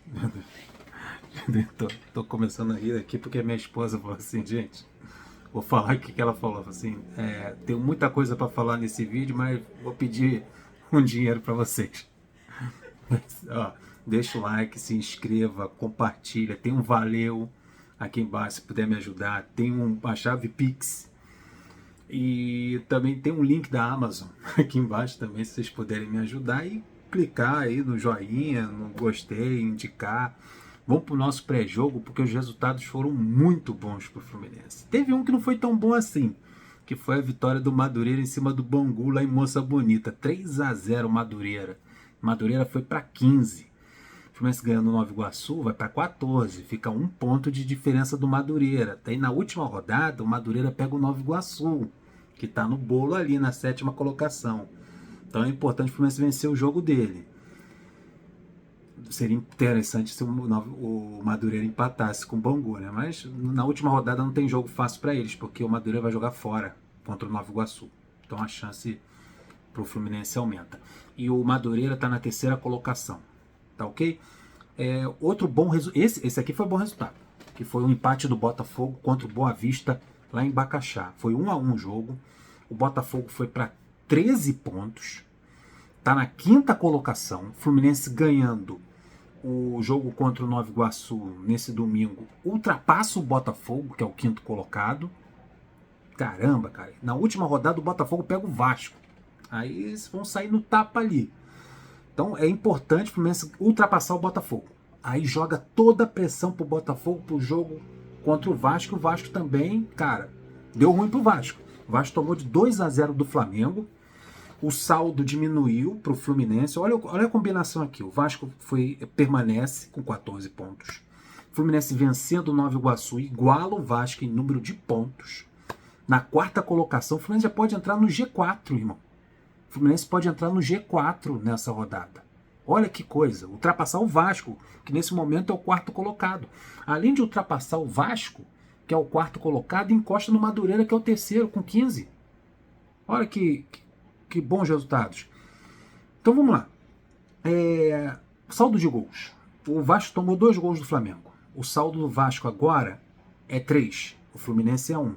Meu Deus. Tô começando a rir aqui porque minha esposa falou assim, gente, vou falar o que ela falou, assim, tenho muita coisa para falar nesse vídeo, mas vou pedir um dinheiro para vocês. Ó, deixa o like, se inscreva, compartilha, tem um valeu aqui embaixo se puder me ajudar, tem uma chave Pix e também tem um link da Amazon aqui embaixo também, se vocês puderem me ajudar e clicar aí no joinha, no gostei, indicar. Vamos pro nosso pré-jogo porque os resultados foram muito bons pro Fluminense. Teve um que não foi tão bom assim, que foi a vitória do Madureira em cima do Bangu lá em Moça Bonita, 3-0 Madureira. Madureira foi para 15. O Fluminense ganhando Nova Iguaçu vai para 14, fica um ponto de diferença do Madureira. Daí na última rodada o Madureira pega o Nova Iguaçu, que está no bolo ali na 7ª colocação. Então é importante o Fluminense vencer o jogo dele. Seria interessante se o Madureira empatasse com o Bangu, né? Mas na última rodada não tem jogo fácil para eles, porque o Madureira vai jogar fora contra o Nova Iguaçu. Então a chance para o Fluminense aumenta. E o Madureira está na 3ª colocação. Tá ok? Outro bom resultado. Esse aqui foi bom resultado. Que foi um empate do Botafogo contra o Boa Vista lá em Bacaxá. Foi 1-1 o jogo. O Botafogo foi para 13 pontos. Está na 5ª colocação. Fluminense ganhando o jogo contra o Nova Iguaçu nesse domingo. Ultrapassa o Botafogo, que é o 5º colocado. Caramba, cara. Na última rodada o Botafogo pega o Vasco. Aí eles vão sair no tapa ali. Então é importante o Fluminense ultrapassar o Botafogo. Aí joga toda a pressão pro Botafogo pro jogo contra o Vasco. O Vasco também, cara, deu ruim pro Vasco. O Vasco tomou de 2-0 do Flamengo. O saldo diminuiu pro Fluminense. Olha a combinação aqui. O Vasco permanece com 14 pontos. O Fluminense vencendo o Nova Iguaçu iguala o Vasco em número de pontos. Na 4ª colocação, o Fluminense já pode entrar no G4, irmão. O Fluminense pode entrar no G4 nessa rodada. Olha que coisa, ultrapassar o Vasco, que nesse momento é o 4º colocado. Além de ultrapassar o Vasco, que é o 4º colocado, encosta no Madureira, que é o 3º, com 15. Olha que bons resultados. Então vamos lá. Saldo de gols. O Vasco tomou 2 gols do Flamengo. O saldo do Vasco agora é 3. O Fluminense é 1. O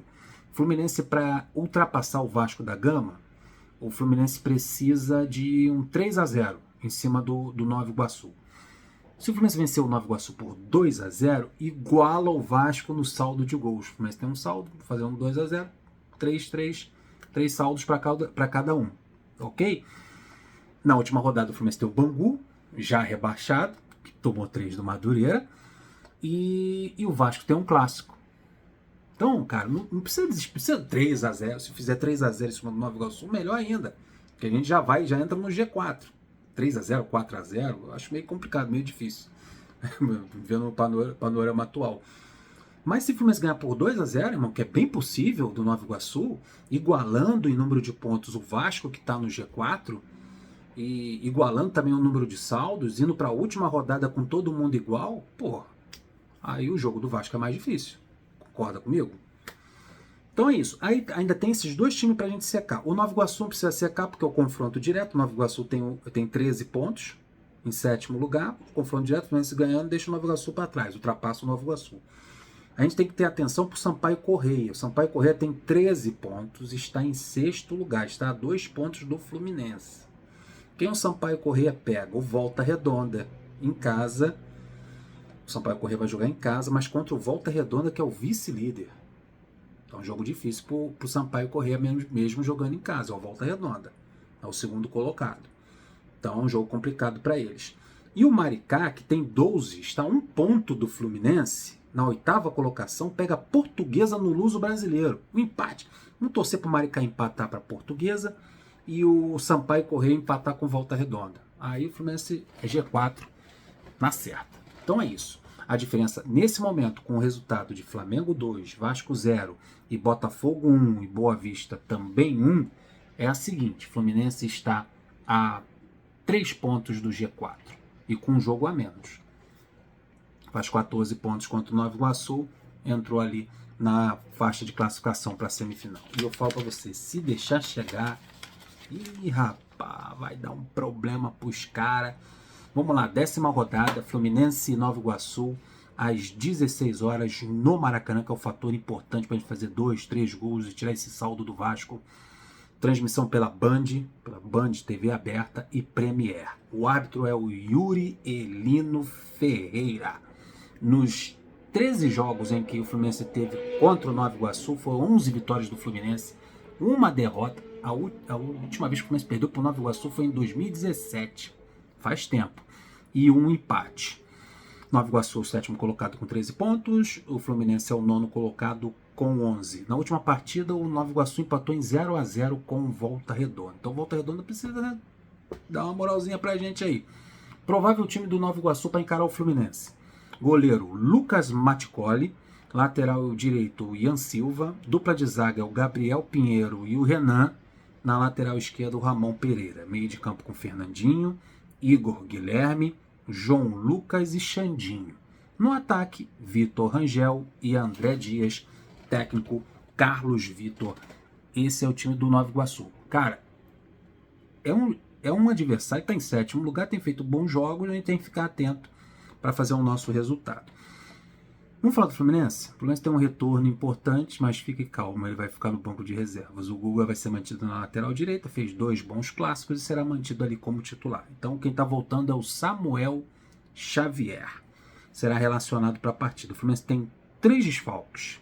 Fluminense, para ultrapassar o Vasco da Gama, o Fluminense precisa de um 3-0 em cima do Nova Iguaçu. Se o Fluminense vencer o Nova Iguaçu por 2-0, iguala o Vasco no saldo de gols. O Fluminense tem um saldo, fazer um 2-0, 3 saldos para cada um. Ok? Na última rodada o Fluminense tem o Bangu, já rebaixado, que tomou 3 do Madureira, e o Vasco tem um clássico. Então, cara, não precisa 3-0. Se fizer 3-0 em cima do Nova Iguaçu, melhor ainda. Porque a gente já entra no G4. 3-0, 4-0, acho meio complicado, meio difícil. Vendo o panorama atual. Mas se o Fluminense ganhar por 2-0, irmão, que é bem possível do Nova Iguaçu, igualando em número de pontos o Vasco, que está no G4, e igualando também o número de saldos, indo para a última rodada com todo mundo igual, pô, aí o jogo do Vasco é mais difícil. Concorda comigo? Então é isso. Aí ainda tem esses 2 times pra gente secar. O Nova Iguaçu não precisa secar porque é o confronto direto. O Nova Iguaçu tem 13 pontos em 7º lugar. O confronto direto, o Fluminense ganhando, deixa o Nova Iguaçu para trás, ultrapassa o Nova Iguaçu. A gente tem que ter atenção pro Sampaio Corrêa. O Sampaio Corrêa tem 13 pontos, está em 6º lugar, está a 2 pontos do Fluminense. Quem o Sampaio Corrêa pega? O Volta Redonda, em casa. O Sampaio Corrêa vai jogar em casa, mas contra o Volta Redonda, que é o vice-líder. Então é um jogo difícil para o Sampaio Corrêa, mesmo jogando em casa. É o Volta Redonda, é o 2º colocado. Então é um jogo complicado para eles. E o Maricá, que tem 12, está a 1 ponto do Fluminense, na 8ª colocação, pega a Portuguesa no Luso Brasileiro. Um empate. Vamos torcer para o Maricá empatar para a Portuguesa e o Sampaio Corrêa empatar com Volta Redonda. Aí o Fluminense é G4 na certa. Então é isso. A diferença nesse momento com o resultado de Flamengo 2, Vasco 0 e Botafogo 1 e Boa Vista também 1 é a seguinte: Fluminense está a 3 pontos do G4 e com um jogo a menos. Faz 14 pontos contra o Nova Iguaçu, entrou ali na faixa de classificação para a semifinal. E eu falo para você, se deixar chegar, ih, rapaz, vai dar um problema pros caras. Vamos lá, 10ª rodada, Fluminense e Nova Iguaçu, às 16 horas no Maracanã, que é o fator importante para a gente fazer 2, 3 gols e tirar esse saldo do Vasco. Transmissão pela Band TV aberta e Premiere. O árbitro é o Yuri Elino Ferreira. Nos 13 jogos em que o Fluminense teve contra o Nova Iguaçu, foram 11 vitórias do Fluminense, uma derrota. A última vez que o Fluminense perdeu para o Nova Iguaçu foi em 2017, faz tempo, e um empate. Nova Iguaçu, o 7º colocado com 13 pontos, o Fluminense é o 9º colocado com 11. Na última partida, o Nova Iguaçu empatou em 0-0 com o Volta Redonda. Então, Volta Redonda precisa, né, dar uma moralzinha pra gente aí. Provável time do Nova Iguaçu para encarar o Fluminense. Goleiro Lucas Maticoli, lateral direito Ian Silva, dupla de zaga o Gabriel Pinheiro e o Renan, na lateral esquerda o Ramon Pereira, meio de campo com Fernandinho, Igor Guilherme, João Lucas e Xandinho. No ataque, Vitor Rangel e André Dias, técnico Carlos Vitor. Esse é o time do Nova Iguaçu. Cara, é um adversário que está em 7º lugar, tem feito bons jogos, a gente tem que ficar atento para fazer o nosso resultado. Vamos falar do Fluminense? O Fluminense tem um retorno importante, mas fique calmo, ele vai ficar no banco de reservas. O Guga vai ser mantido na lateral direita, fez 2 bons clássicos e será mantido ali como titular. Então quem está voltando é o Samuel Xavier. Será relacionado para a partida. O Fluminense tem 3 desfalques.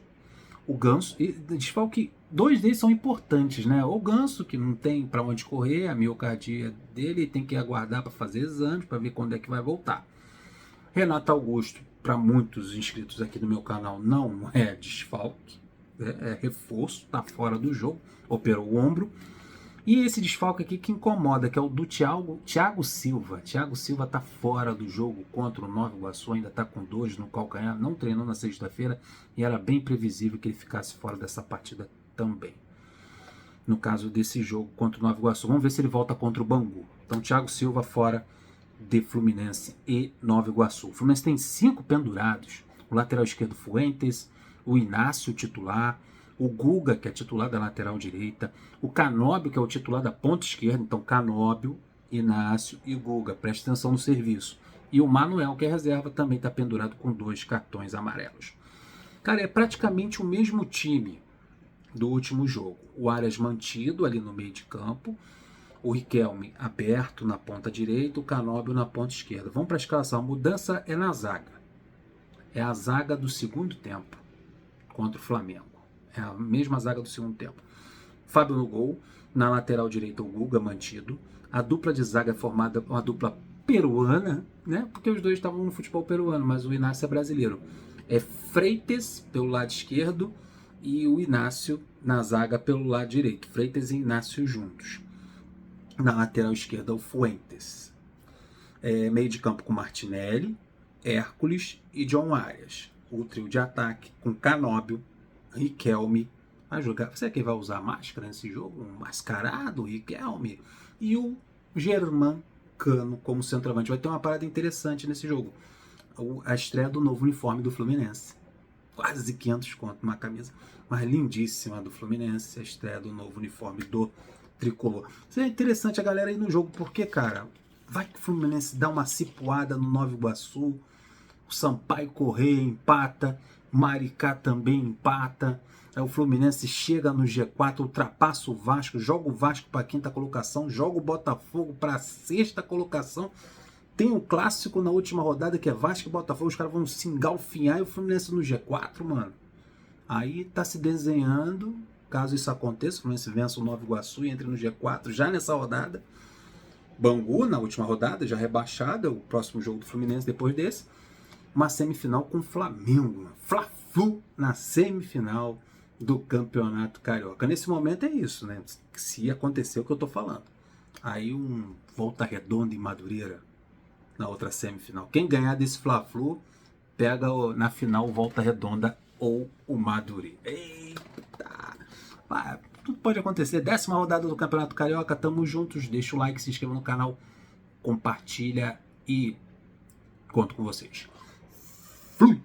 O Ganso, e desfalque, 2 deles são importantes, né? O Ganso, que não tem para onde correr, a miocardia dele, tem que aguardar para fazer exames, para ver quando é que vai voltar. Renato Augusto, para muitos inscritos aqui do meu canal, não é desfalque, é reforço, está fora do jogo, operou o ombro. E esse desfalque aqui que incomoda, que é o do Thiago Silva. Thiago Silva está fora do jogo contra o Nova Iguaçu, ainda está com dores no calcanhar, não treinou na sexta-feira e era bem previsível que ele ficasse fora dessa partida também. No caso desse jogo contra o Nova Iguaçu, vamos ver se ele volta contra o Bangu. Então Thiago Silva fora de Fluminense e Nova Iguaçu. O Fluminense tem 5 pendurados. O lateral esquerdo Fuentes, o Inácio titular, o Guga, que é titular da lateral direita, o Canóbio, que é o titular da ponta esquerda. Então Canóbio, Inácio e Guga, preste atenção no serviço. E o Manuel, que é reserva, também está pendurado com 2 cartões amarelos. Cara, é praticamente o mesmo time do último jogo. O Arias mantido ali no meio de campo, o Riquelme aberto na ponta direita, o Canóbio na ponta esquerda. Vamos para a escalação. A mudança é na zaga. É a zaga do segundo tempo contra o Flamengo. É a mesma zaga do segundo tempo. Fábio no gol. Na lateral direita, o Guga mantido. A dupla de zaga é formada uma dupla peruana, né? Porque os dois estavam no futebol peruano, mas o Inácio é brasileiro. É Freitas pelo lado esquerdo e o Inácio na zaga pelo lado direito. Freitas e Inácio juntos. Na lateral esquerda, o Fuentes. Meio de campo com Martinelli, Hércules e John Arias. O trio de ataque com Canóbio, Riquelme. Vai jogar. Você é quem vai usar máscara nesse jogo? Um mascarado, Riquelme. E o Germán Cano como centroavante. Vai ter uma parada interessante nesse jogo. A estreia do novo uniforme do Fluminense. Quase 500 conto numa camisa. Mas lindíssima do Fluminense. A estreia do novo uniforme do tricolor. Isso é interessante a galera aí no jogo, porque, cara, vai que o Fluminense dá uma cipuada no Nova Iguaçu, o Sampaio Corrêa empata, Maricá também empata, aí o Fluminense chega no G4, ultrapassa o Vasco, joga o Vasco para a 5ª colocação, joga o Botafogo para a 6ª colocação, tem um clássico na última rodada que é Vasco e Botafogo, os caras vão se engalfinhar e o Fluminense no G4, mano. Aí tá se desenhando. Caso isso aconteça, o Fluminense vença o Nova Iguaçu e entre no G4 já nessa rodada. Bangu na última rodada, já rebaixada, o próximo jogo do Fluminense depois desse. Uma semifinal com o Flamengo. Fla-Flu na semifinal do Campeonato Carioca. Nesse momento é isso, né? Se acontecer o que eu tô falando. Aí um Volta Redonda em Madureira na outra semifinal. Quem ganhar desse Fla-Flu pega na final Volta Redonda ou o Madureira. Eita! Tudo pode acontecer. 10ª rodada do Campeonato Carioca. Tamo juntos. Deixa o like, se inscreva no canal, compartilha e conto com vocês. Fui!